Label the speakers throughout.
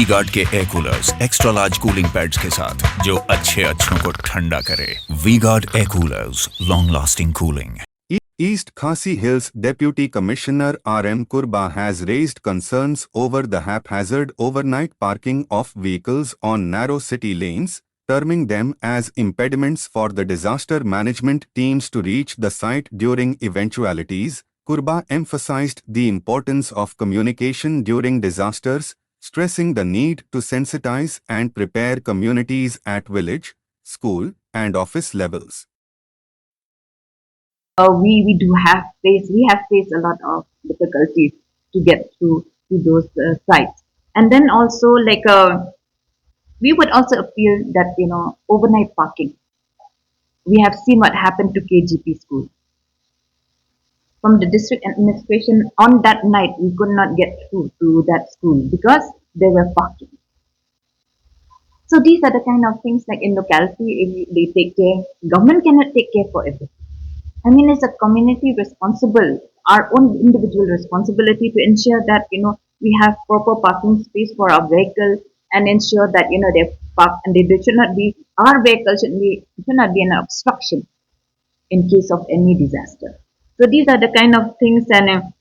Speaker 1: वी-गार्ड के air coolers extra large cooling pads के साथ जो अच्छों को ठंडा करे। V-Guard air coolers, long lasting cooling.
Speaker 2: East Khasi Hills Deputy Commissioner R.M. Kurbah has raised concerns over the haphazard overnight parking of vehicles on narrow city lanes, terming them as impediments for the disaster management teams to reach the site during eventualities. Kurbah emphasized the importance of communication during disasters, stressing the need to sensitize and prepare communities at village, school, and office levels.
Speaker 3: We have faced a lot of difficulties to get to those sites, and then also we would also appeal that overnight parking. We have seen what happened to KGP school. From the district administration on that night, we could not get through to that school because they were parking. So these are the kind of things like in locality, if they take care, government cannot take care for everything. I mean, it's a community responsible, our own individual responsibility to ensure that, we have proper parking space for our vehicle and ensure that, they're parked and they should not be, our vehicle should not be an obstruction in case of any disaster. So these are the kind of things, and,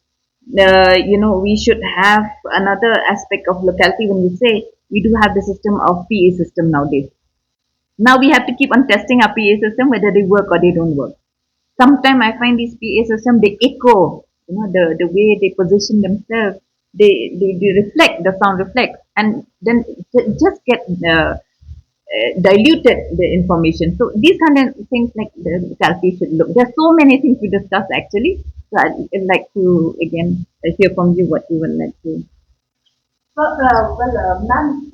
Speaker 3: we should have another aspect of locality when we say we do have the system of PA system nowadays. Now we have to keep on testing our PA system whether they work or they don't work. Sometimes I find these PA system, they echo, the way they position themselves, they reflect, the sound reflects, and then just get diluted the information. So these kind of things like the locality should look. There's so many things to discuss actually. So I'd like to again hear from you what you would like to.
Speaker 4: Ma'am,